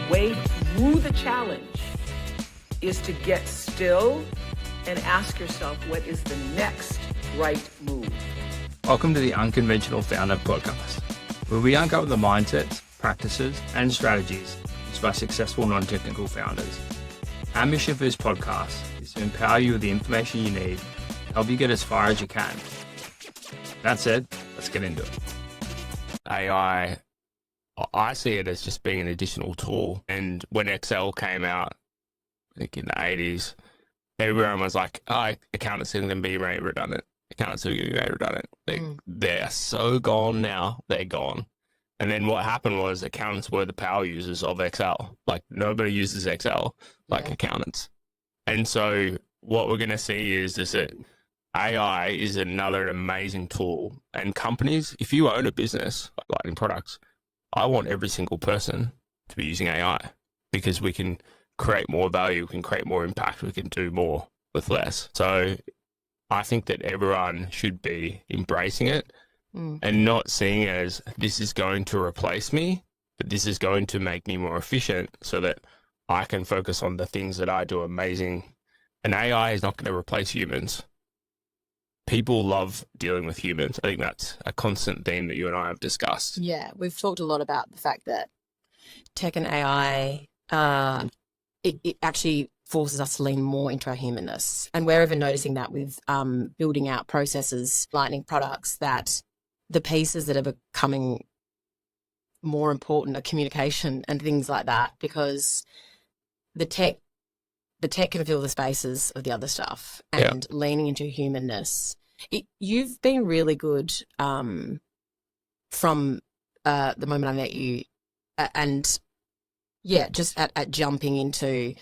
way through the challenge is to get still and ask yourself, what is the next right move? Welcome to the Unconventional Founder Podcast, where we uncover the mindsets, practices, and strategies used by successful non-technical founders. Our mission for this podcast is to empower you with the information you need to help you get as far as you can. That said, let's get into it. AI, I see it as just being an additional tool. And when Excel came out, I think in the 80s, everyone was like, oh, accountants are going to be very redundant. Accountants are going to be very redundant. They're so gone now. They're gone. And then what happened was accountants were the power users of Excel. Like, nobody uses Excel like accountants. And so what we're going to see is that AI is another amazing tool. And companies, if you own a business like Lightning Products, I want every single person to be using AI, because we can create more value, we can create more impact, we can do more with less. So I think that everyone should be embracing it and not seeing it as this is going to replace me, but this is going to make me more efficient so that I can focus on the things that I do amazing. And AI is not going to replace humans. People love dealing with humans. I think that's a constant theme that you and I have discussed. Yeah, we've talked a lot about the fact that tech and AI, it actually forces us to lean more into our humanness. And we're even noticing that with building out processes, Lightning Products, that the pieces that are becoming more important are communication and things like that, because the tech can fill the spaces of the other stuff, and leaning into humanness. You've been really good from the moment I met you, and just at jumping into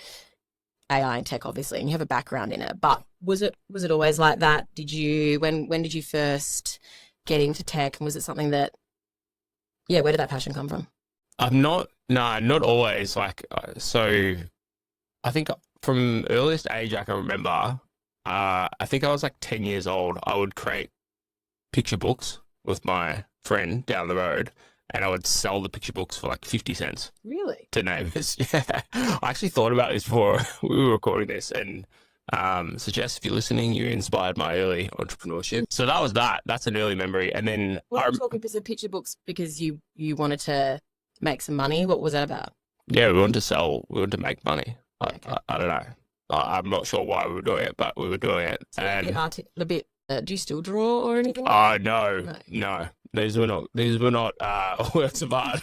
AI and tech, obviously, and you have a background in it. But was it always like that? When did you first get into tech, and was it something that, where did that passion come from? Not always. So I think from earliest age I can remember, I think I was like 10 years old. I would create picture books with my friend down the road, and I would sell the picture books for like 50 cents. Really? To neighbors. Yeah. I actually thought about this before we were recording this, and suggest if you're listening, you inspired my early entrepreneurship. So that was that. That's an early memory. And then I'm talking because of picture books because you wanted to make some money. What was that about? Yeah, we wanted to make money. I don't know. I'm not sure why we were doing it, but we were doing it. So and a bit. Do you still draw or anything? Oh no. These were not works of art.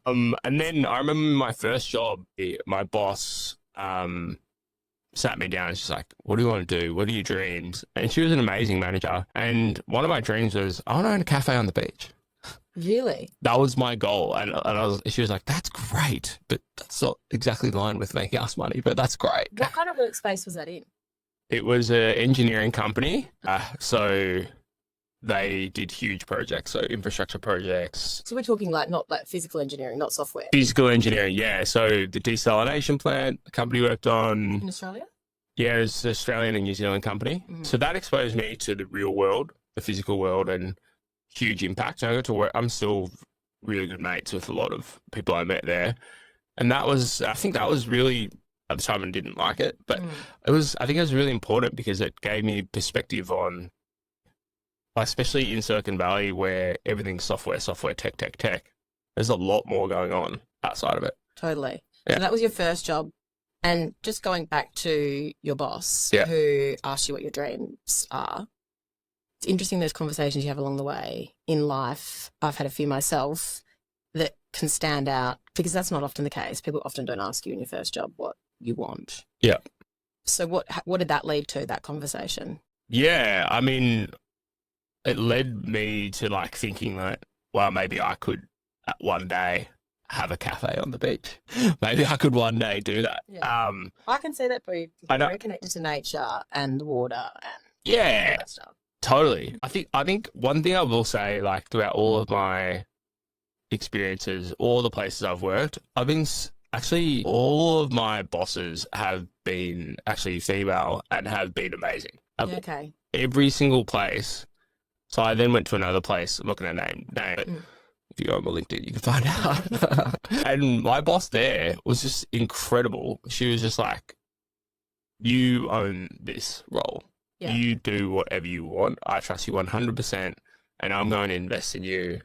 And then I remember my first job. My boss sat me down and she's like, "What do you want to do? What are your dreams?" And she was an amazing manager. And one of my dreams was, I want to own a cafe on the beach. Really? That was my goal. And she was like, "That's great, but that's not exactly in line with making us money, but that's great." What kind of workspace was that in? It was an engineering company. So they did huge projects, so infrastructure projects. So we're talking not like physical engineering, not software. Physical engineering, yeah. So the desalination plant the company worked on. In Australia? Yeah, it's an Australian and New Zealand company. Mm-hmm. So that exposed me to the real world, the physical world, and huge impact. I got to work. I'm still really good mates with a lot of people I met there. And I think that was really, at the time I didn't like it, but I think it was really important because it gave me perspective on, especially in Silicon Valley where everything's software, tech. There's a lot more going on outside of it. Totally. Yeah. So that was your first job. And just going back to your boss who asked you what your dreams are, it's interesting those conversations you have along the way in life. I've had a few myself that can stand out because that's not often the case. People often don't ask you in your first job what you want. Yeah. So what did that lead to, that conversation? Yeah, I mean, it led me to thinking that, well, maybe I could one day have a cafe on the beach. Maybe I could one day do that. Yeah. I can see that for you. You're very connected to nature and the water and all that stuff. Totally. I think one thing I will say, throughout all of my experiences, all the places I've worked, all of my bosses have been actually female and have been amazing. Okay. Every single place. So I then went to another place. I'm not going to name it. If you go on my LinkedIn, you can find out. And my boss there was just incredible. She was just like, you own this role. Yeah. You do whatever you want. I trust you 100%, and I'm going to invest in you.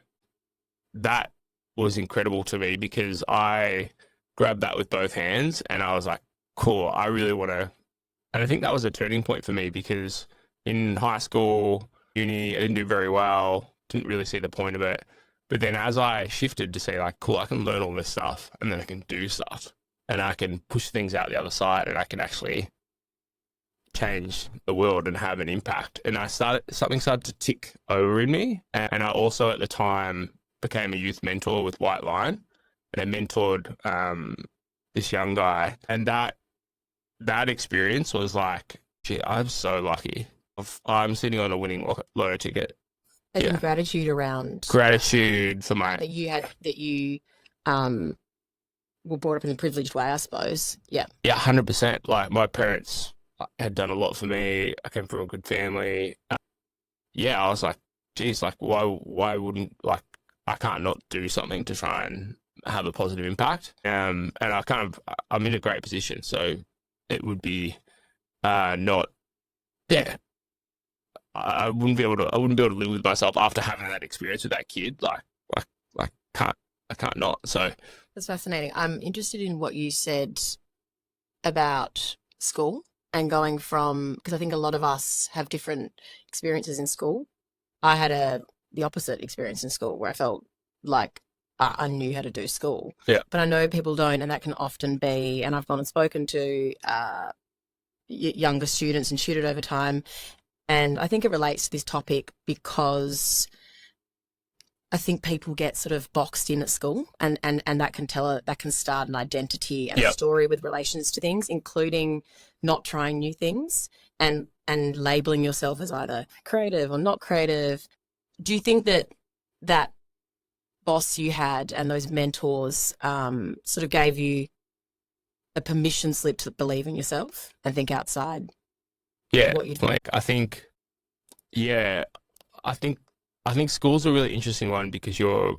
That was incredible to me because I grabbed that with both hands, and I was like, cool, I really want to. And I think that was a turning point for me because in high school, uni, I didn't do very well, didn't really see the point of it. But then as I shifted to say, like, cool, I can learn all this stuff, and then I can do stuff, and I can push things out the other side, and I can actually change the world and have an impact. And something started to tick over in me. And I also at the time became a youth mentor with White Line, and I mentored this young guy. And that experience was like, gee, I'm so lucky. I'm sitting on a winning lotto ticket. And gratitude around Gratitude for my that you were brought up in a privileged way, I suppose. Yeah. Yeah, 100%. Like my parents had done a lot for me. I came from a good family. I was like, geez, like why wouldn't, like, I can't not do something to try and have a positive impact. And I'm in a great position. So it would be not, yeah. I wouldn't be able to live with myself after having that experience with that kid. I can't not. So That's fascinating. I'm interested in what you said about school and going from, because I think a lot of us have different experiences in school. I had the opposite experience in school where I felt like I knew how to do school. Yeah. But I know people don't, and that can often be, and I've gone and spoken to younger students and tutored over time, and I think it relates to this topic because I think people get sort of boxed in at school, and that can start an identity and a story with relations to things, including not trying new things and labeling yourself as either creative or not creative. Do you think that boss you had and those mentors sort of gave you a permission slip to believe in yourself and think outside? What you think? I think school's a really interesting one because you're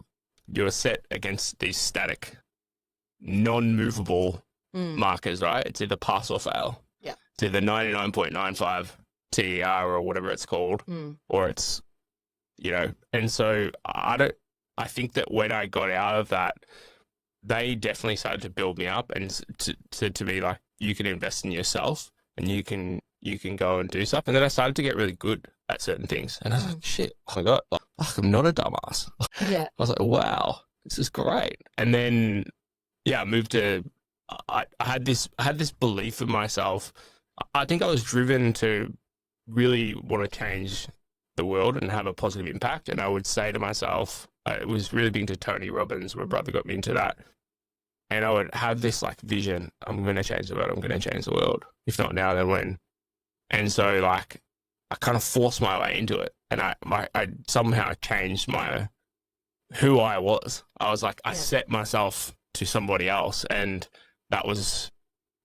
set against these static, non-movable markers, right? It's either pass or fail. Yeah. It's either 99.95 TER or whatever it's called, or it's, and so I think that when I got out of that, they definitely started to build me up and to be like, you can invest in yourself and you can go and do stuff. And then I started to get really good at certain things. And I was like, shit, oh my God, I'm not a dumbass. Yeah. I was like, wow, this is great. And then, I moved to, I had this belief in myself. I think I was driven to really want to change the world and have a positive impact. And I would say to myself, it was really big into Tony Robbins. My brother got me into that. And I would have this like vision, I'm going to change the world. I'm going to change the world. If not now, then when? And so like, I kind of forced my way into it. And I somehow changed who I was. I was like, I set myself to somebody else. And that was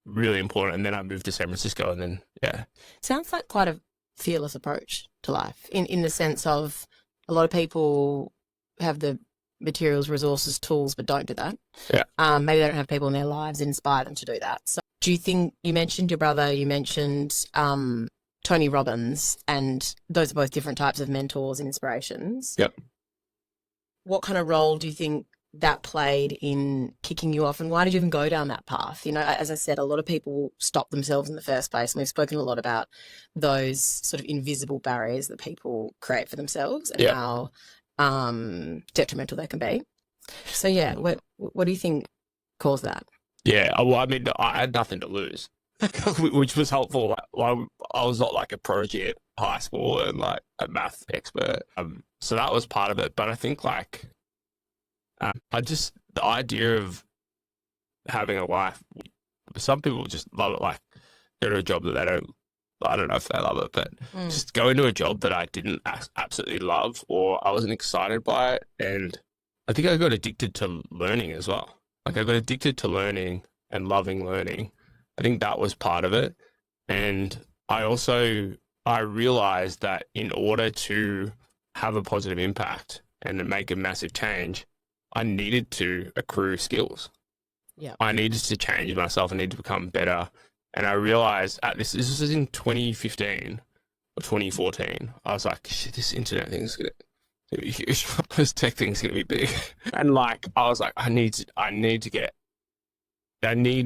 really important. And then I moved to San Francisco and then, Sounds like quite a fearless approach to life in the sense of a lot of people have the materials, resources, tools, but don't do that. Yeah. Maybe they don't have people in their lives that inspire them to do that. So do you think, you mentioned your brother, you mentioned Tony Robbins, and those are both different types of mentors and inspirations. Yep. What kind of role do you think that played in kicking you off, and why did you even go down that path? As I said, a lot of people stop themselves in the first place, and we've spoken a lot about those sort of invisible barriers that people create for themselves and how detrimental they can be. So what do you think caused that? Yeah, well, I mean, I had nothing to lose, which was helpful. Like, I was not like a prodigy at high school and like a math expert. So that was part of it. But I think like, the idea of having a life, some people just love it, like go to a job that I don't know if they love it, but just go into a job that I didn't absolutely love or I wasn't excited by it. And I think I got addicted to learning as well. Like I got addicted to learning and loving learning. I think that was part of it. And I realized that in order to have a positive impact and to make a massive change, I needed to accrue skills. Yeah. I needed to change myself. I needed to become better. And I realized this was in 2015 or 2014. I was like, shit, this internet thing's going to be huge. This tech thing's going to be big. And like, I was like, I need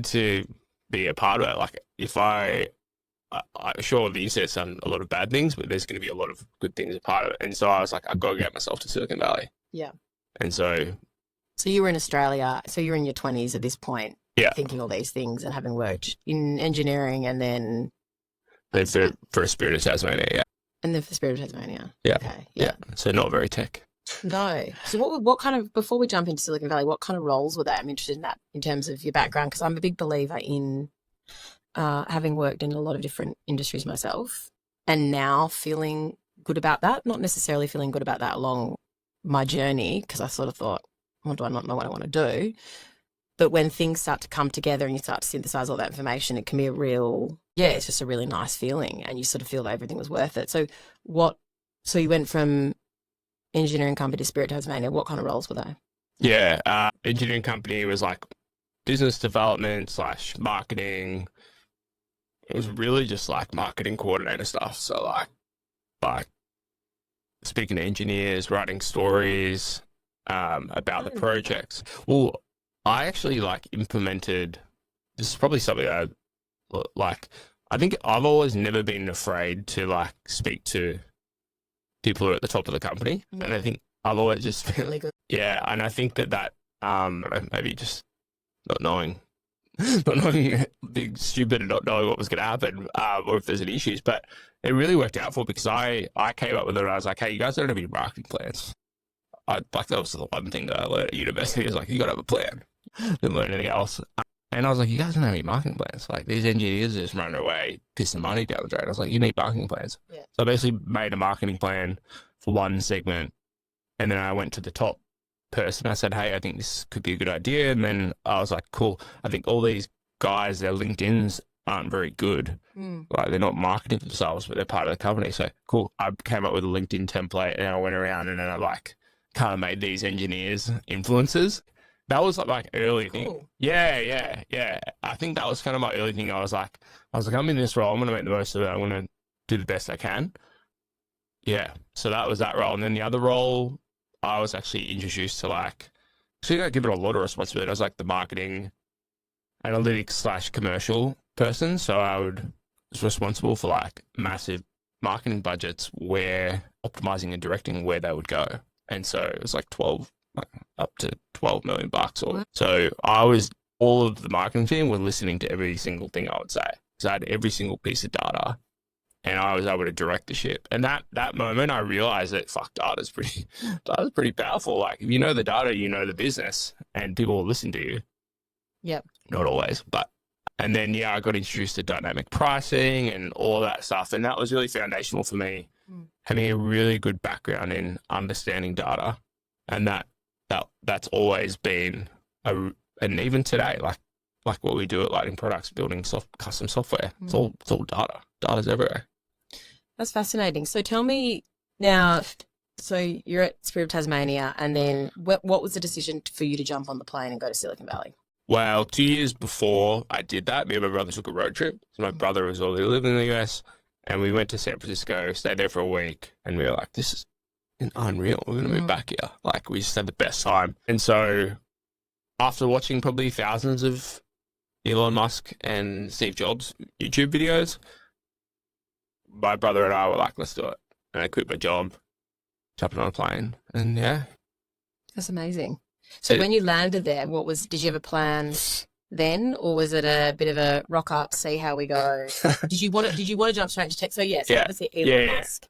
to be a part of it. Like, if I'm sure the internet's done a lot of bad things, but there's going to be a lot of good things a part of it. And so I was like, I've got to get myself to Silicon Valley. Yeah. And so you were in Australia, so you're in your 20s at this point, yeah, thinking all these things and having worked in engineering and then for Spirit of Tasmania, yeah. And then for Spirit of Tasmania. Yeah. Okay. Yeah. So not very tech. No. So what kind of, before we jump into Silicon Valley, what kind of roles were they? I'm interested in that in terms of your background, because I'm a big believer in having worked in a lot of different industries myself and now feeling good about that, not necessarily feeling good about that along my journey, because I sort of thought, well, do I not know what I want to do? But when things start to come together and you start to synthesize all that information, it can be it's just a really nice feeling, and you sort of feel that everything was worth it. So you went from engineering company to Spirit Tasmania. What kind of roles were they? Yeah. Engineering company was like business development / marketing. It was really just like marketing coordinator stuff. So like speaking to engineers, writing stories about the projects. Well, I actually like implemented, this is probably something I think I've always never been afraid to like speak to people who are at the top of the company. And I think I've always just been, Really good. yeah. And I think that maybe just not knowing, being stupid and not knowing what was going to happen, or if there's any issues, but it really worked out for me because I came up with it and I was like, hey, you guys don't have any marketing plans. That was the one thing that I learned at university, is like, you got to have a plan. Didn't learn anything else. And I was like, you guys don't have any marketing plans. Like, these engineers are just running away, pissing money down the drain. I was like, you need marketing plans. Yeah. So I basically made a marketing plan for one segment. And then I went to the top person. I said, hey, I think this could be a good idea. And then I was like, cool. I think all these guys, their LinkedIns aren't very good. Like, they're not marketing themselves, but they're part of the company. So cool. I came up with a LinkedIn template and I went around and then I like kind of made these engineers influencers. That was like early thing. Cool. Yeah. I think that was kind of my early thing. I was like, I'm in this role. I'm going to make the most of it. I'm going to do the best I can. Yeah. So that was that role. And then the other role, I was actually introduced to I give it a lot of responsibility. I was like the marketing analytics / commercial person. So I was responsible for like massive marketing budgets, where optimizing and directing where they would go. And so it was like up to $12 million or so. All of the marketing team were listening to every single thing I would say. So I had every single piece of data and I was able to direct the ship. And that moment I realized that data's pretty powerful. Like, if you know the data, you know the business, and people will listen to you. Yep. Not always, but. And then, I got introduced to dynamic pricing and all that stuff. And that was really foundational for me, having a really good background in understanding data. And that's always been, and even today, like what we do at Lighting Products, building custom software, it's all data. Data's everywhere. That's fascinating. So tell me now, so you're at Spirit of Tasmania, and then what was the decision for you to jump on the plane and go to Silicon Valley? Well, 2 years before I did that, me and my brother took a road trip. So my brother was already living in the US, and we went to San Francisco, stayed there for a week, and we were like, this is unreal. We're going to move back here. Like, we just had the best time. And so after watching probably thousands of Elon Musk and Steve Jobs YouTube videos, my brother and I were like, let's do it. And I quit my job, jumped on a plane, and yeah. That's amazing. So when you landed there, did you have a plan then, or was it a bit of a rock up, see how we go? Did you want to jump straight into tech? So yes, obviously Elon Musk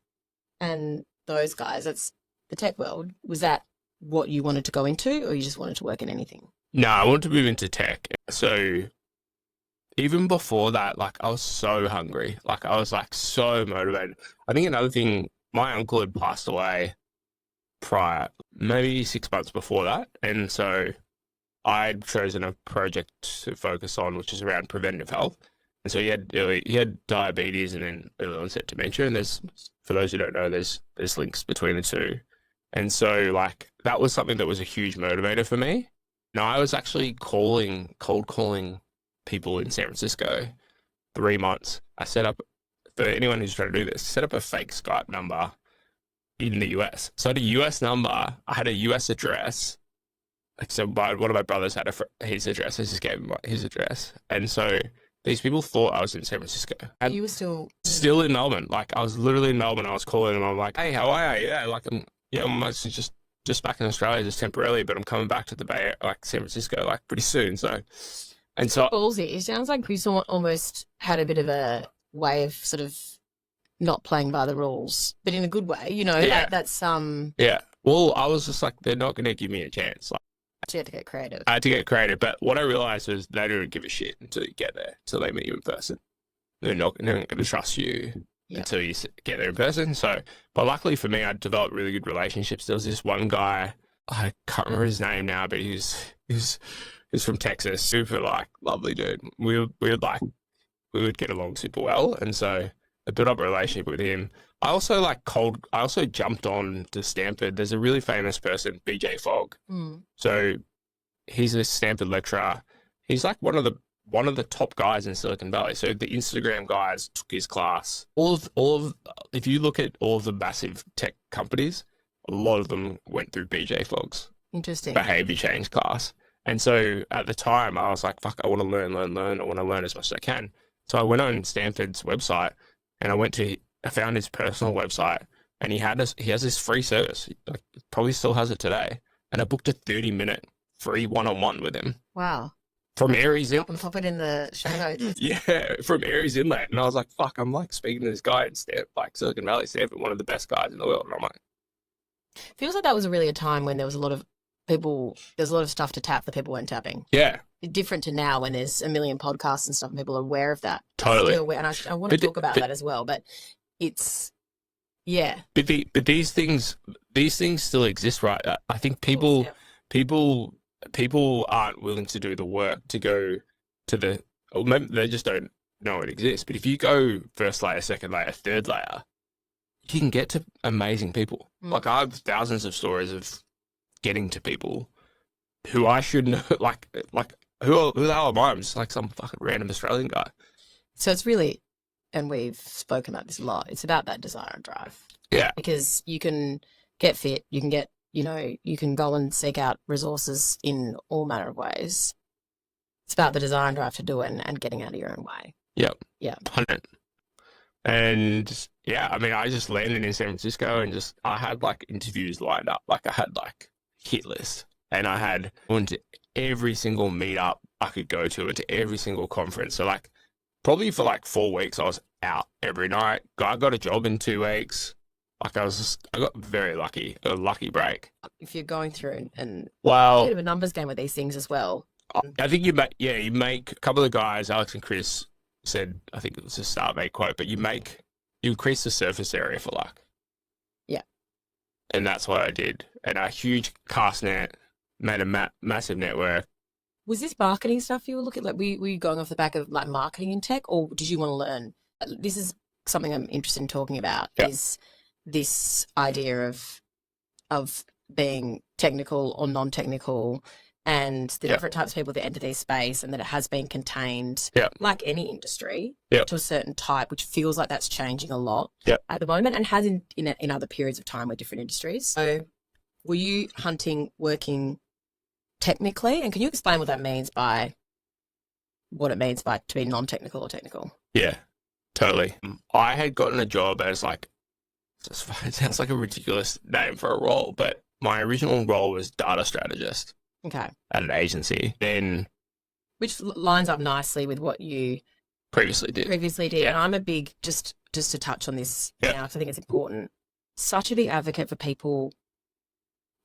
and those guys, that's the tech world. Was that what you wanted to go into, or you just wanted to work in anything? No, I wanted to move into tech. So even before that, like, I was so hungry. Like, I was like so motivated. I think another thing, my uncle had passed away prior, maybe 6 months before that. And so I'd chosen a project to focus on, which is around preventative health. And so he had diabetes and then early onset dementia. And for those who don't know, there's links between the two. And so like that was something that was a huge motivator for me. And I was actually cold calling people in San Francisco 3 months. I set up, for anyone who's trying to do this, set up a fake Skype number in the US. So I had a US number, I had a US address. So one of my brothers had his address. I just gave him his address. And so these people thought I was in San Francisco. And You were still in Melbourne. Like I was literally in Melbourne. I was calling them. I'm like, hey, how are you? Yeah, like I'm actually just back in Australia just temporarily, but I'm coming back to the Bay, like San Francisco, like pretty soon. So, and so ballsy. It sounds like you almost had a bit of a way of sort of not playing by the rules, but in a good way. You know, Yeah. that's yeah. Well, I was just like, they're not going to give me a chance. Like, you had to get creative. I had to get creative, but what I realized was they don't give a shit until you get there, until they meet you in person. They're not going to trust you until you get there in person. So, but luckily for me, I developed really good relationships. There was this one guy, I can't remember his name now, but he's from Texas, super like lovely dude. We would get along super well, and so I built up a relationship with him. I also jumped on to Stanford. There's a really famous person, BJ Fogg. So he's a Stanford lecturer. He's like one of the top guys in Silicon Valley. So the Instagram guys took his class. If you look at all of the massive tech companies, a lot of them went through BJ Fogg's Interesting. behavior change class. And so at the time I was like, fuck, I want to learn. I want to learn as much as I can. So I went on Stanford's website and I found his personal website, and he has this free service. Like, probably still has it today. And I booked a 30-minute free one-on-one with him. Wow. From Aries I'll pop it in the show notes. Yeah, from Aries Inlet. And I was like, fuck, I'm like speaking to this guy in Silicon Valley, Stanford, one of the best guys in the world. And I'm like, Feels like that was really a time when there was a lot of people, there's a lot of stuff to tap that people weren't tapping. yeah, Different to now when there's a million podcasts and stuff and people are aware of that. totally. Still aware, and I want to talk about that as well, but it's, yeah. But these things still exist, right? I think people aren't willing to do the work to go to or maybe they just don't know it exists. But if you go first layer, second layer, third layer, you can get to amazing people. Like I have thousands of stories of getting to people who I should know, like who the hell am I? I'm just like some fucking random Australian guy. So it's really, and we've spoken about this a lot, it's about that desire and drive. Yeah. Because you can get fit, you can get, you can go and seek out resources in all manner of ways. It's about the desire and drive to do it and getting out of your own way. Yep. Yeah. 100. And yeah, I mean, I just landed in San Francisco and I had like interviews lined up. Like I had like hit list, and I went to every single meetup I could go to and to every single conference. So like probably for like 4 weeks, I was out every night. I got a job in 2 weeks. Like I got very lucky, a lucky break. If you're going through and Well, a bit of a numbers game with these things as well. I think you make a couple of guys, Alex and Chris said, I think it was a Starbate quote, but you increase the surface area for luck. Yeah. And that's what I did. And a huge cast net, made a massive network. Was this marketing stuff you were looking at? Like, were you going off the back of like marketing in tech, or did you want to learn? This is something I'm interested in talking about, is this idea of being technical or non-technical, and the different types of people that enter this space, and that it has been contained, like any industry, to a certain type, which feels like that's changing a lot at the moment, and has in other periods of time with different industries. So were you working technically? And can you explain what it means by to be non-technical or technical? Yeah, totally. I had gotten a job as like, it sounds like a ridiculous name for a role, but my original role was data strategist. Okay. At an agency. Then, which lines up nicely with what you previously did. Yeah. And I'm a big, just to touch on this now, because I think it's important, such a big advocate for people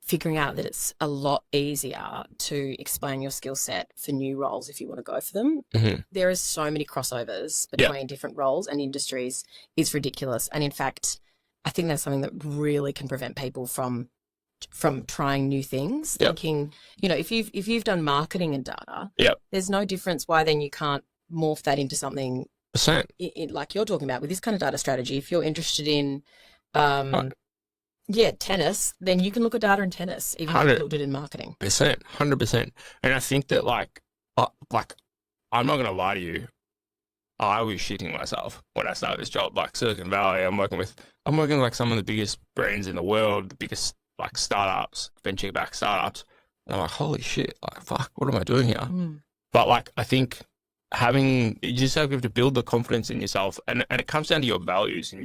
figuring out that it's a lot easier to explain your skill set for new roles if you want to go for them. Mm-hmm. There is so many crossovers between different roles and industries. It's ridiculous. And in fact, I think that's something that really can prevent people from trying new things, thinking, if you've done marketing and data, there's no difference why then you can't morph that into something like you're talking about with this kind of data strategy. If you're interested in, Yeah, tennis, then you can look at data in tennis, even if you looked at it in marketing. 100%. And I think that like I'm not gonna lie to you, I was shitting myself when I started this job. Like Silicon Valley, I'm working with like some of the biggest brands in the world, the biggest like startups, venture-backed startups. And I'm like, holy shit, like fuck, what am I doing here? But like, I think you just have to build the confidence in yourself, and it comes down to your values and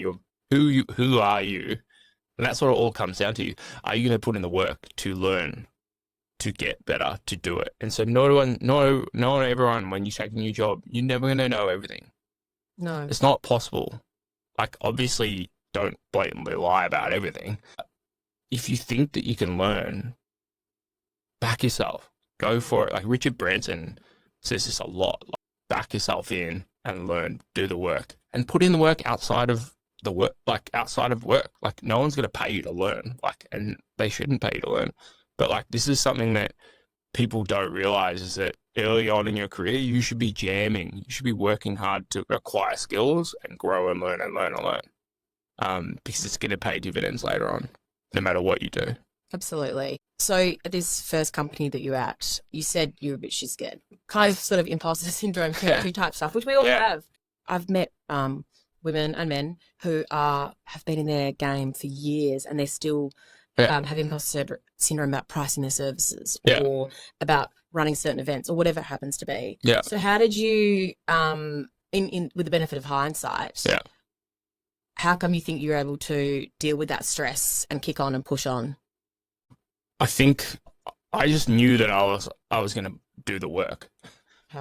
who are you, and that's what it all comes down to. Are you going to put in the work to learn, to get better, to do it? And so not everyone, when you take a new job, you're never going to know everything. No, It's not possible. Like, obviously, don't blatantly lie about everything. If you think that you can learn, back yourself. Go for it. Like Richard Branson says this a lot. Like, back yourself in and learn, do the work, and put in the work outside of the work. Like outside of work, like no one's going to pay you to learn. Like, and they shouldn't pay you to learn. But like, this is something that people don't realize, is that early on in your career, you should be jamming. You should be working hard to acquire skills and grow and learn and learn and learn. Because it's going to pay dividends later on, no matter what you do. absolutely. So at this first company that you're at, you said you were a bit shit scared, kind of sort of imposter syndrome, territory type stuff, which we all have. I've met women and men who have been in their game for years, and they still have imposter syndrome about pricing their services or about running certain events or whatever it happens to be. Yeah. So how did you, in with the benefit of hindsight, how come you think you're able to deal with that stress and kick on and push on? I think I just knew that I was going to do the work.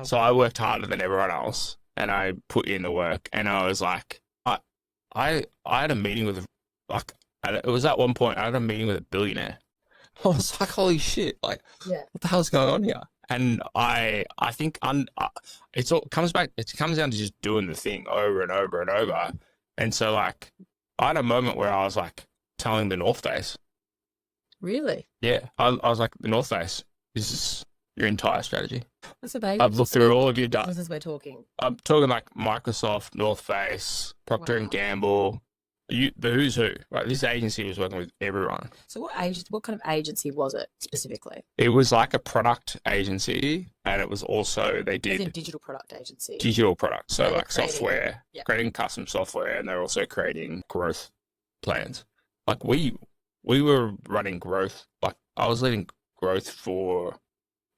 So I worked harder than everyone else, and I put in the work, and I was like, I had a meeting with, like, it was at one point I had a meeting with a billionaire. I was like, holy shit, like, what the hell's going on here? And I think it comes down to just doing the thing over and over and over. And so, like, I had a moment where I was like telling the North Face. Really? Yeah, I was like, the North Face, this is your entire strategy. That's amazing. I've looked through all of your data. Business we're talking. I'm talking like Microsoft, North Face, Procter and Gamble, the who's who. Right, this agency was working with everyone. So what kind of agency was it specifically? It was like a product agency, and it was also As in digital product agency. digital products, so They were like software, yeah. creating custom software, and they're also creating growth plans. Like we were running growth. Like I was leading growth for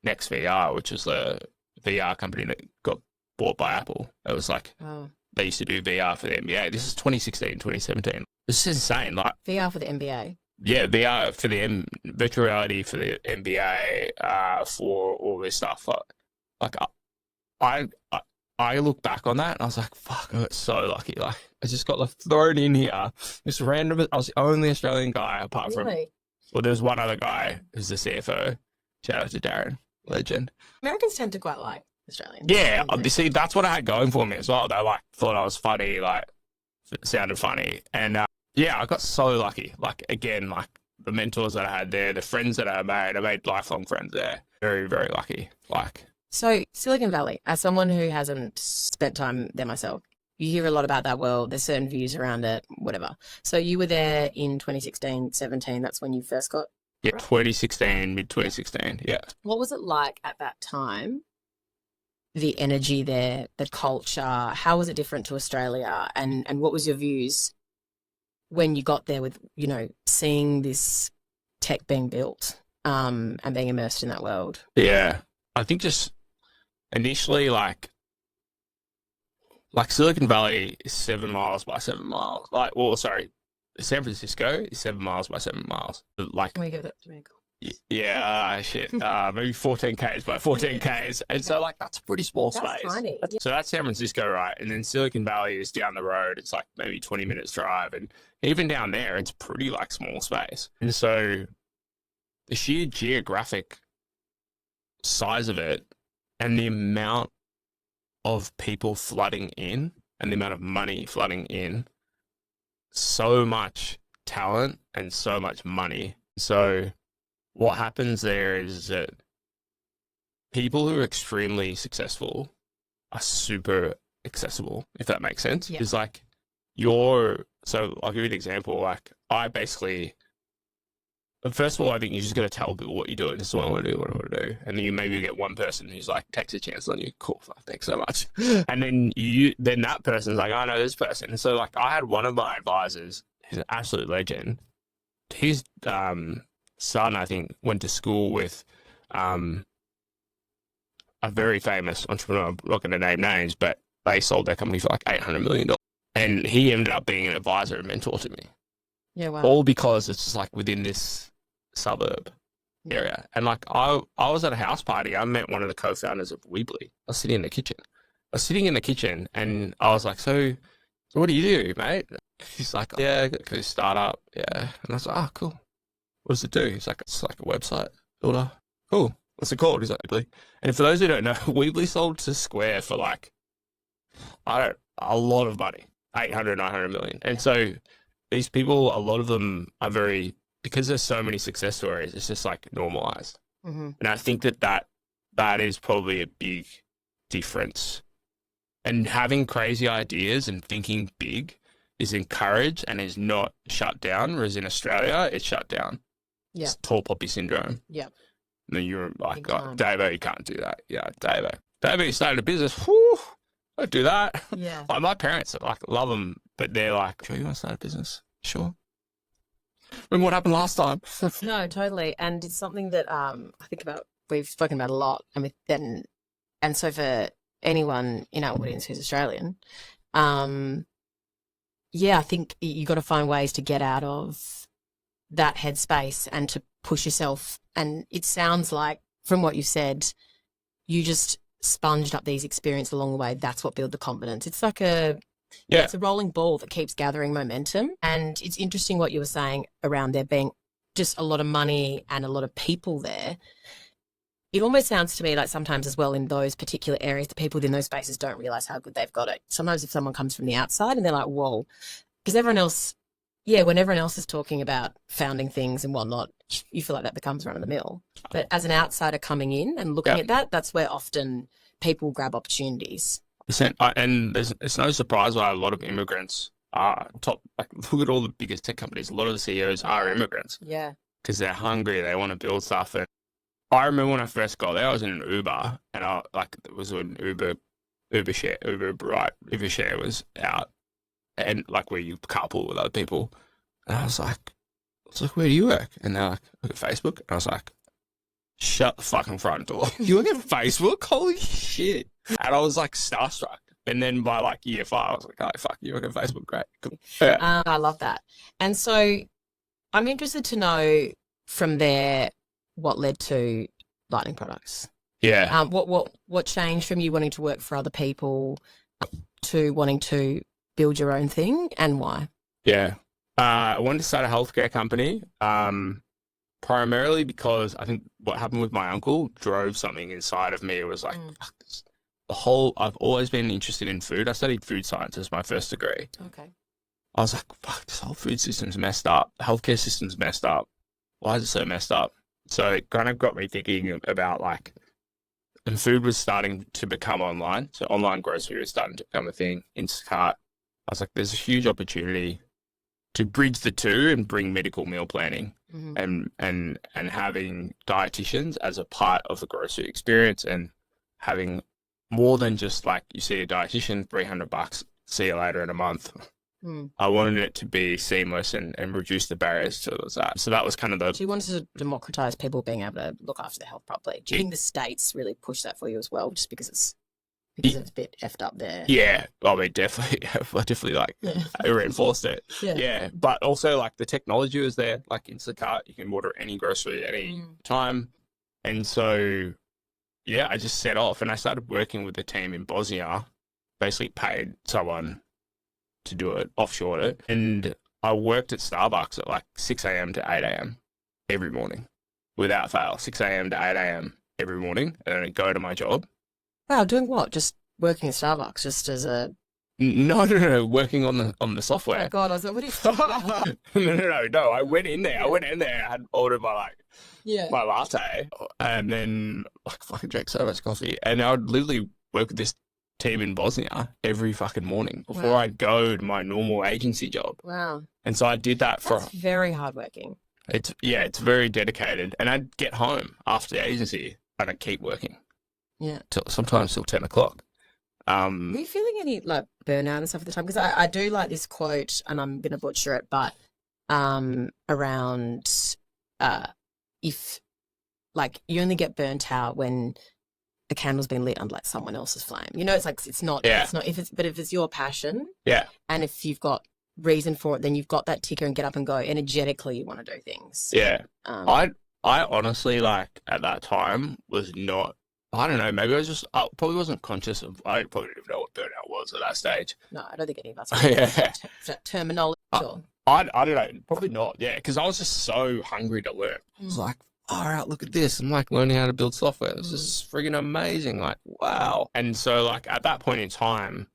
Next VR, which is the VR company that got bought by Apple. It was like they used to do VR for the NBA. This is 2016, 2017. This is insane. Like VR for the NBA. Yeah, VR for the virtual reality for the NBA, for all this stuff. Like I look back on that and I was like, fuck, I got so lucky. Like I just got like thrown in here. This random. I was the only Australian guy apart from. Well, there's one other guy who's the CFO. Shout out to Darren, legend. Americans tend to quite like Australians. Yeah, you see, that's what I had going for me as well. They like thought I was funny, like sounded funny, and yeah, I got so lucky. Like again, like the mentors that I had there, the friends that I made lifelong friends there. Very, very lucky. Like so, Silicon Valley. As someone who hasn't spent time there myself, you hear a lot about that world. There's certain views around it, whatever. So you were there in 2016, 17. That's when you first got. Yeah, 2016, mid 2016. Yeah. What was it like at that time? The energy there, the culture. How was it different to Australia? And what was your views when you got there with, you know, seeing this tech being built and being immersed in that world? Yeah, I think just initially, like Silicon Valley is 7 miles by 7 miles. Like, well, sorry, San Francisco is 7 miles by 7 miles. Like, Can we give that to me? yeah, shit, maybe 14 Ks by 14 Ks. And so, like, that's a pretty small space. Tiny. So that's San Francisco, right? And then Silicon Valley is down the road. It's like maybe 20 minutes drive. And even down there, it's pretty, like, small space. And so the sheer geographic size of it and the amount of people flooding in and the amount of money flooding in, so much talent and so much money. So what happens there is that people who are extremely successful are super accessible, if that makes sense. Yeah. It's like so I'll give you an example. Like I basically first of all, I think you just got to tell people what you're doing. This is what I want to do, what I want to do. And then you maybe get one person who's like, takes a chance on you. Cool. Thanks so much. And then then that person's like, I know this person. And so like I had one of my advisors who's an absolute legend. His son, I think, went to school with a very famous entrepreneur. I'm not going to name names, but they sold their company for like $800 million. And he ended up being an advisor and mentor to me. Yeah, wow. All because it's just like within this suburb area. And like I was at a house party. I met one of the co-founders of Weebly. I was sitting in the kitchen. And I was like, so what do you do, mate? He's like, yeah, got this startup. Yeah. And I was like, oh, cool. What does it do? He's like, it's like a website builder. Cool. What's it called? He's like, Weebly. And for those who don't know, Weebly sold to Square for like, a lot of money, 800, 900 million. And so these people, a lot of them are because there's so many success stories, it's just like normalized. Mm-hmm. And I think that is probably a big difference. And having crazy ideas and thinking big is encouraged and is not shut down, whereas in Australia, it's shut down. Yeah. It's tall poppy syndrome. Yeah. And then you're like, Big time. Davo, you can't do that. Yeah, Davo, you started a business. Whew, don't do that. Yeah. Like my parents like love them, but they're like, sure, you want to start a business? Sure. Remember what happened last time? No, totally. And it's something that I think about, we've spoken about a lot. And so for anyone in our audience who's Australian, I think you got to find ways to get out of that headspace and to push yourself. And it sounds like, from what you said, you just sponged up these experiences along the way. That's what built the confidence. It's like it's a rolling ball that keeps gathering momentum. And it's interesting what you were saying around there being just a lot of money and a lot of people there. It almost sounds to me like sometimes as well in those particular areas, the people within those spaces don't realize how good they've got it. Sometimes if someone comes from the outside and they're like, whoa, because everyone else, when everyone else is talking about founding things and whatnot, you feel like that becomes run of the mill. But as an outsider coming in and looking at that, that's where often people grab opportunities. And it's no surprise why a lot of immigrants are top. Like, look at all the biggest tech companies. A lot of the CEOs are immigrants. Yeah. Because they're hungry. They want to build stuff. And I remember when I first got there, I was in an Uber, and it was when Uber share was out, and like where you carpool with other people. And I was like, where do you work? And they're like, I work at Facebook. And I was like, shut the fucking front door. You work at Facebook? Holy shit. And I was like starstruck. And then by like year 5, I was like, oh, fuck, you work at Facebook. Great. Cool. Yeah. I love that. And so I'm interested to know from there what led to Lightning Products. Yeah. What changed from you wanting to work for other people to wanting to build your own thing, and why? Yeah. I wanted to start a healthcare company. Primarily because I think what happened with my uncle drove something inside of me. It was like, I've always been interested in food. I studied food science as my first degree. Okay. I was like, fuck, this whole food system's messed up. The healthcare system's messed up. Why is it so messed up? So it kind of got me thinking about like, and food was starting to become online. So online grocery was starting to become a thing. Instacart. I was like, there's a huge opportunity to bridge the two and bring medical meal planning and having dietitians as a part of the grocery experience, and having more than just like you see a dietitian, $300, see you later in a month. I wanted it to be seamless and reduce the barriers to that. So that was kind of So you wanted to democratize people being able to look after their health properly. Do you think the states really push that for you as well, just because it's a bit effed up there? Yeah, I mean, definitely like reinforced it. Yeah, but also like the technology was there, like Instacart, you can order any grocery at any time. And so, yeah, I just set off and I started working with a team in Bosnia, basically paid someone to do it, offshored it. And I worked at Starbucks at like 6 a.m. to 8 a.m. every morning without fail, 6 a.m. to 8 a.m. every morning. And then I'd go to my job. Wow, doing what? Just working at Starbucks, just as a... No, working on the software. Oh my God, I was like, what are you talking about? No, I went in there, I had ordered my my latte, and then like fucking drank so much coffee, and I would literally work with this team in Bosnia every fucking morning before I'd go to my normal agency job. Wow. And so I did that That's very hardworking. It's very dedicated. And I'd get home after the agency and I'd keep working. Yeah. Sometimes till 10 o'clock. Were you feeling any like burnout and stuff at the time? Because I do like this quote, and I'm going to butcher it, but around if like you only get burnt out when the candle's been lit under like someone else's flame. You know, it's like it's not if it's your passion. Yeah. And if you've got reason for it, then you've got that ticker and get up and go. Energetically, you want to do things. Yeah. I honestly, like, at that time was not, I don't know, maybe I probably wasn't conscious of, I probably didn't even know what burnout was at that stage. No, I don't think any of us. Yeah. That terminology. I don't know, probably not, yeah, because I was just so hungry to learn. I was like, all right, look at this. I'm like learning how to build software. This is friggin' amazing. Like, wow. And so, like, at that point in time,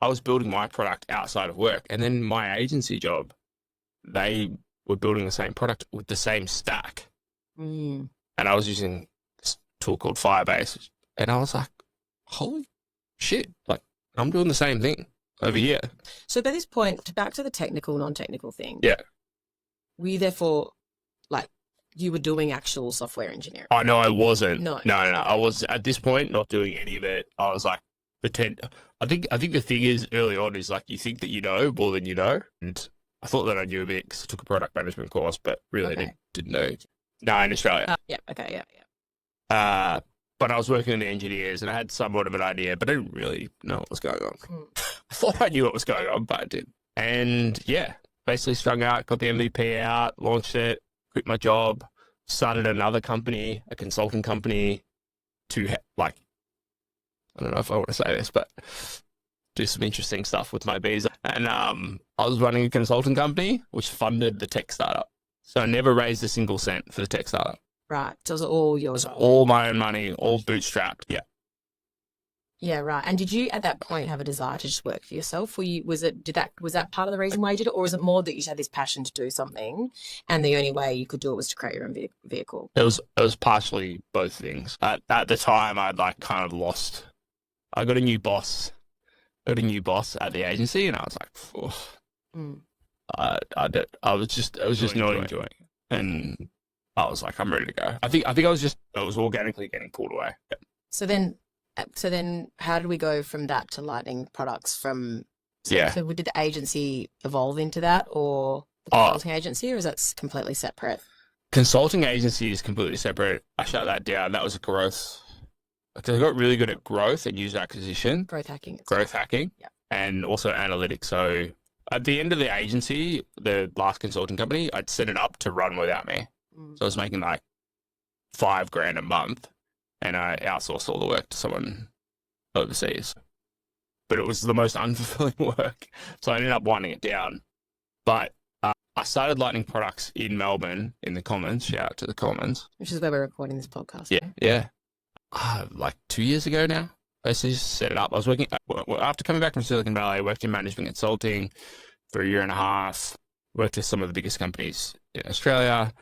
I was building my product outside of work. And then my agency job, they were building the same product with the same stack. Mm. And I was using this tool called Firebase. And I was like, holy shit, like, I'm doing the same thing over here. So by this point, back to the technical, non-technical thing. Yeah. Were you therefore, like, you were doing actual software engineering? Oh, no, I wasn't. No. I was, at this point, not doing any of it. I was like, I think the thing is, early on, is like, you think that you know more than you know. And I thought that I knew a bit because I took a product management course, but really didn't know. No, in Australia. But I was working with the engineers and I had somewhat of an idea, but I didn't really know what was going on. I thought I knew what was going on, but I didn't. And yeah, basically strung out, got the MVP out, launched it, quit my job, started another company, a consulting company to like, I don't know if I want to say this, but do some interesting stuff with my visa. And I was running a consulting company which funded the tech startup. So I never raised a single cent for the tech startup. Right. So it was all yours. All my own money, all bootstrapped. Yeah. Yeah, right. And did you at that point have a desire to just work for yourself? Or was that part of the reason why you did it? Or was it more that you had this passion to do something and the only way you could do it was to create your own vehicle? It was partially both things. At the time I'd like kind of lost. I got a new boss at the agency and I was like, I was just not enjoying it. And I was like, I'm ready to go. I think I was organically getting pulled away. Yeah. So then how did we go from that to Lightning Products So did the agency evolve into that or the consulting agency, or is that completely separate? Consulting agency is completely separate. I shut that down. That was a growth. Because I got really good at growth and user acquisition. Growth hacking. Yeah. And also analytics. So at the end of the agency, the last consulting company, I'd set it up to run without me. So I was making like $5,000 a month and I outsourced all the work to someone overseas. But it was the most unfulfilling work. So I ended up winding it down. But I started Lightning Products in Melbourne in the Commons. Shout out to the Commons. Which is where we're recording this podcast. Yeah. Like 2 years ago now. I just set it up. I was working, after coming back from Silicon Valley, I worked in management consulting for 1.5 years. Worked with some of the biggest companies in Australia.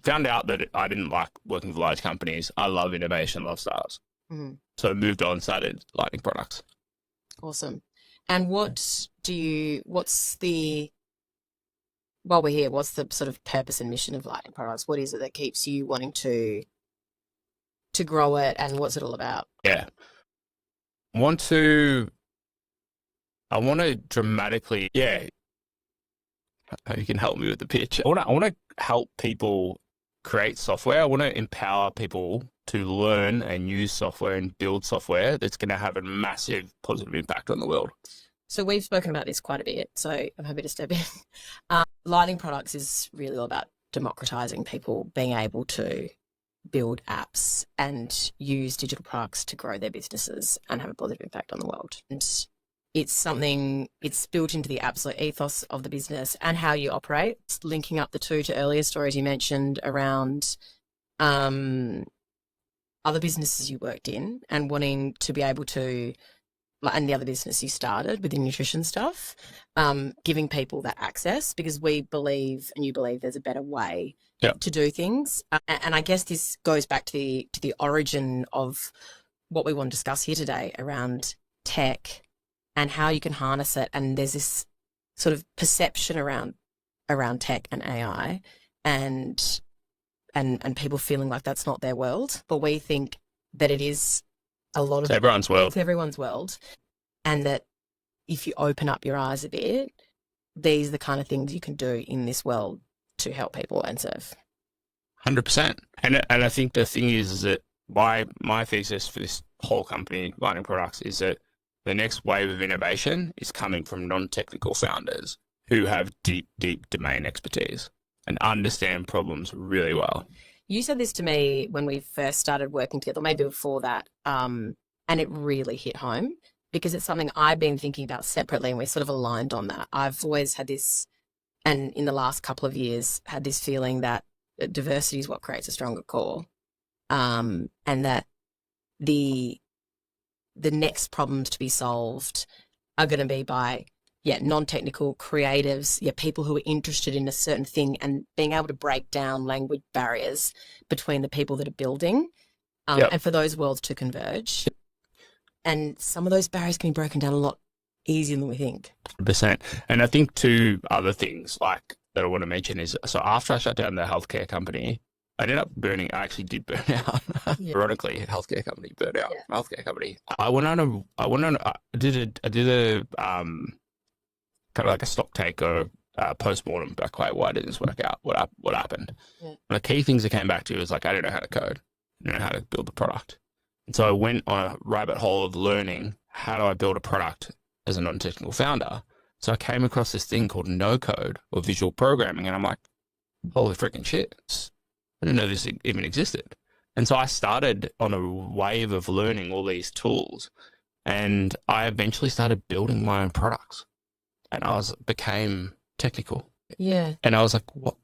Found out that I didn't like working for large companies. I love innovation, love startups. So I moved on, started Lightning Products. Awesome. And while we're here, what's the sort of purpose and mission of Lightning Products? What is it that keeps you wanting to grow it, and what's it all about? Yeah. I want to dramatically, you can help me with the pitch. I want to help people create software. I want to empower people to learn and use software and build software that's going to have a massive positive impact on the world. So we've spoken about this quite a bit, so I'm happy to step in. Lightning Products is really all about democratizing people being able to build apps and use digital products to grow their businesses and have a positive impact on the world. And it's built into the absolute ethos of the business and how you operate. It's linking up the two to earlier stories you mentioned around other businesses you worked in and wanting to be able to, and the other business you started with the nutrition stuff, giving people that access because we believe, and you believe, there's a better way to do things. And I guess this goes back to the origin of what we want to discuss here today around tech and how you can harness it. And there's this sort of perception around tech and AI and people feeling like that's not their world. But we think that it is a lot of It's everyone's world. It's everyone's world. And that if you open up your eyes a bit, these are the kind of things you can do in this world to help people and serve. 100%. And I think the thing is that my thesis for this whole company, Lightning Products, is that the next wave of innovation is coming from non-technical founders who have deep, deep domain expertise and understand problems really well. You said this to me when we first started working together, maybe before that, and it really hit home because it's something I've been thinking about separately, and we're sort of aligned on that. I've always had this, and in the last couple of years, had this feeling that diversity is what creates a stronger core, and that the next problems to be solved are going to be by non-technical creatives, people who are interested in a certain thing, and being able to break down language barriers between the people that are building, and for those worlds to converge. And some of those barriers can be broken down a lot easier than we think. 100%. And I think two other things like that I want to mention is, so after I shut down the healthcare company, I actually did burn out. Ironically, a healthcare company burned out. Yeah. Healthcare company. I did a kind of like a stock take or post-mortem back, like, why didn't this work out? What happened? Yeah. And the key things I came back to was like, I didn't know how to code. I didn't know how to build the product. And so I went on a rabbit hole of learning, how do I build a product as a non-technical founder? So I came across this thing called NoCode, or visual programming. And I'm like, holy freaking shit. I didn't know this even existed. And so I started on a wave of learning all these tools, and I eventually started building my own products, and became technical. Yeah. And I was like, what?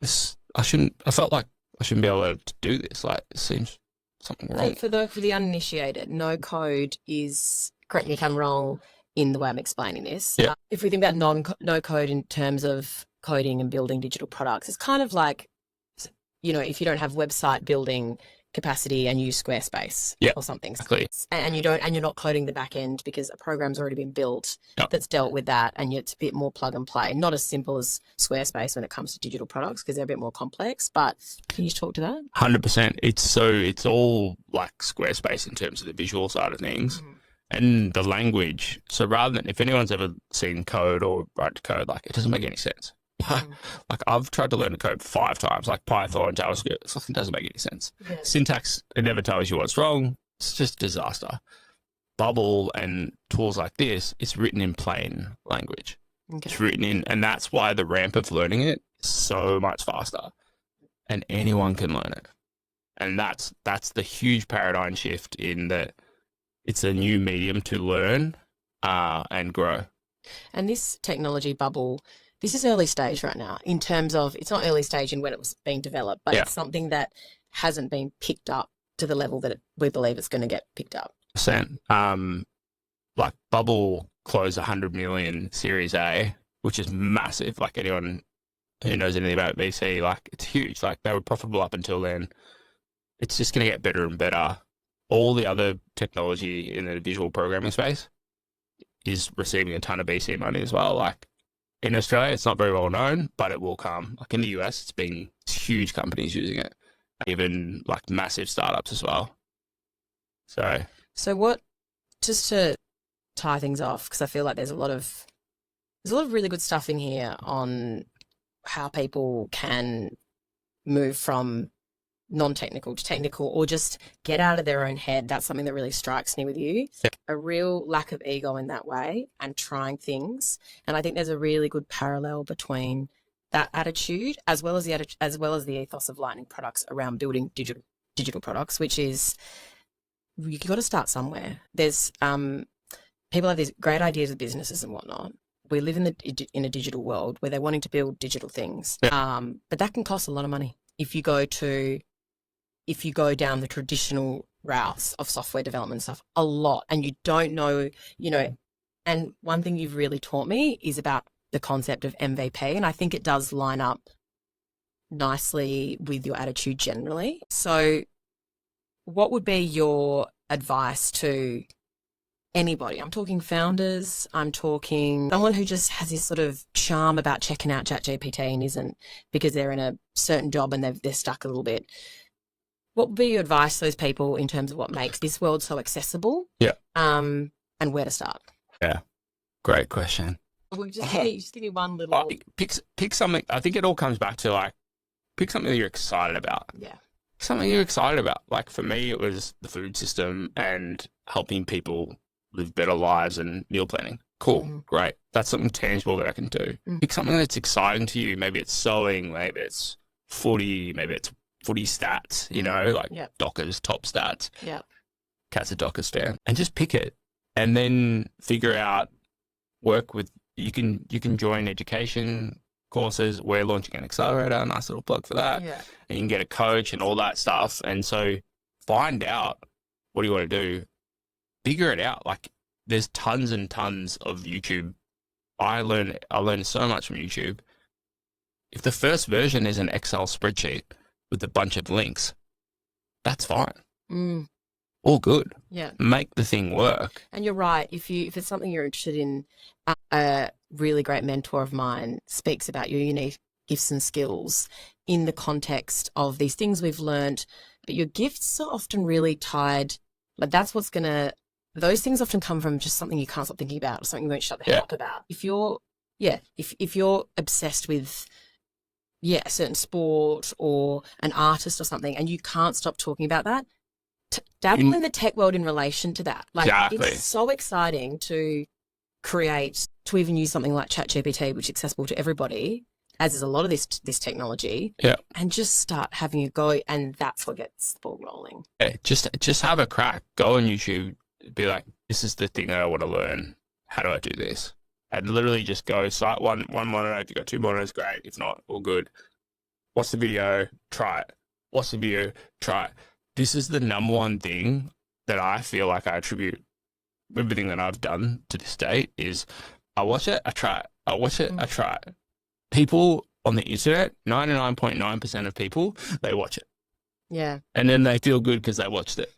I felt like I shouldn't be able to do this. Like, it seems something wrong. For the uninitiated, NoCode is, correct me if I'm wrong in the way I'm explaining this. Yeah. If we think about no-code in terms of coding and building digital products, it's kind of like, if you don't have website building capacity and use Squarespace or something. Exactly. And you're not coding the back end because a program's already been built that's dealt with that, and it's a bit more plug and play. Not as simple as Squarespace when it comes to digital products because they're a bit more complex, but can you talk to that? 100%. It's all like Squarespace in terms of the visual side of things. Mm-hmm. And the language. So rather than, if anyone's ever seen code or write code, like, it doesn't make any sense. Like, I've tried to learn to code 5 times, like Python, JavaScript. It fucking doesn't make any sense. Yeah. Syntax, it never tells you what's wrong. It's just disaster. Bubble and tools like this, it's written in plain language. Okay. It's written in, and that's why the ramp of learning it is so much faster. And anyone can learn it. And that's the huge paradigm shift in that it's a new medium to learn and grow. And this technology bubble, this is early stage right now in terms of, it's not early stage in when it was being developed, but it's something that hasn't been picked up to the level that we believe it's going to get picked up. Like, Bubble closed 100 million Series A, which is massive. Like, anyone who knows anything about VC, like, it's huge. Like, they were profitable up until then. It's just going to get better and better. All the other technology in the visual programming space is receiving a ton of VC money as well. Like, in Australia, it's not very well known, but it will come. Like, in the US, it's huge companies using it, even like massive startups as well. So what, just to tie things off, because I feel like there's a lot of really good stuff in here on how people can move from non-technical to technical, or just get out of their own head. That's something that really strikes me with you. Yeah. A real lack of ego in that way, and trying things. And I think there's a really good parallel between that attitude as well as the ethos of Lightning Products around building digital products, which is, you got to start somewhere. There's people have these great ideas of businesses and whatnot. We live in a digital world where they're wanting to build digital things, but that can cost a lot of money if you go down the traditional routes of software development stuff, a lot, and you don't know, and one thing you've really taught me is about the concept of MVP, and I think it does line up nicely with your attitude generally. So what would be your advice to anybody. I'm talking founders. I'm talking someone who just has this sort of charm about checking out ChatGPT and isn't because they're in a certain job and they're stuck a little bit. What would be your advice to those people in terms of what makes this world so accessible? Yeah. And where to start? Yeah. Great question. We'll just give me one little. Pick something. I think it all comes back to like, pick something that you're excited about. Yeah. Something you're excited about. Like for me, it was the food system and helping people live better lives and meal planning. Cool. Great. That's something tangible that I can do. Pick something that's exciting to you. Maybe it's sewing, maybe it's footy, maybe it's footy stats, you know, like Docker's top stats. Yeah. Cat's a Docker's fan. And just pick it and then figure out, work with, you can join education courses. We're launching an accelerator, a nice little plug for that. Yeah. And you can get a coach and all that stuff. And so find out what do you want to do, figure it out. Like there's tons and tons of YouTube. I learned so much from YouTube. If the first version is an Excel spreadsheet with a bunch of links, that's fine. All good. Yeah. Make the thing work. And you're right. If it's something you're interested in, a really great mentor of mine speaks about your unique gifts and skills in the context of these things we've learned, but your gifts are often really tied. Like that's what's going to, those things often come from just something you can't stop thinking about or something you won't shut the hell up about. If you're, if you're obsessed with, a certain sport or an artist or something and you can't stop talking about that, dabble in the tech world in relation to that. Like it's so exciting to create, to even use something like ChatGPT, which is accessible to everybody, as is a lot of this technology. Yeah. And just start having a go, and that's what gets the ball rolling. Yeah, just have a crack. Go on YouTube, be like, this is the thing that I want to learn. How do I do this? And literally just go site one monitor. If you've got two monitors, great. If not, all good. Watch the video, try it. Watch the video, try it. This is the number one thing that I feel like I attribute everything that I've done to this date is I watch it, I try it. I watch it, I try it. People on the internet, 99.9% of people, they watch it. Yeah. And then they feel good because they watched it.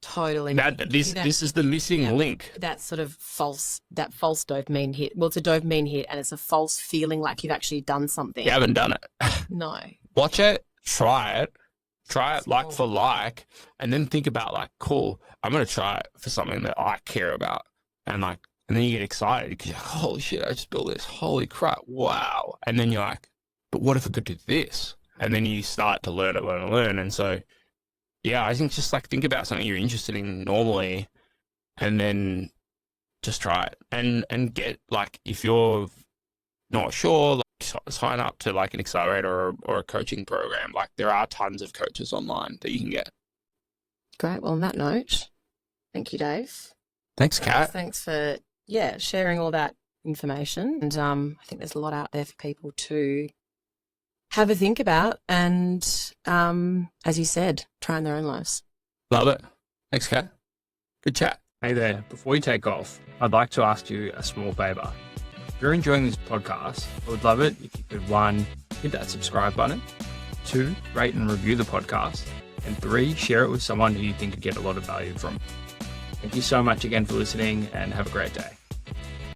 Totally. This is the missing link. That sort of false dopamine hit. Well, it's a dopamine hit and it's a false feeling like you've actually done something. You haven't done it. No. Watch it, try it like for like, and then think about like, cool, I'm going to try it for something that I care about. And then you get excited because you're like, holy shit, I just built this. Holy crap. Wow. And then you're like, but what if I could do this? And then you start to learn. And so, yeah, I think just like think about something you're interested in normally and then just try it and get like, if you're not sure, like, sign up to like an accelerator or a coaching program. Like there are tons of coaches online that you can get. Great. Well, on that note, thank you, Dave. Thanks, Kat. Thanks for, sharing all that information. And I think there's a lot out there for people to have a think about and, as you said, try in their own lives. Love it. Thanks, Kat. Good chat. Hey there, before we take off, I'd like to ask you a small favour. If you're enjoying this podcast, I would love it if you could 1, hit that subscribe button, 2, rate and review the podcast, and 3, share it with someone who you think could get a lot of value from. Thank you so much again for listening and have a great day.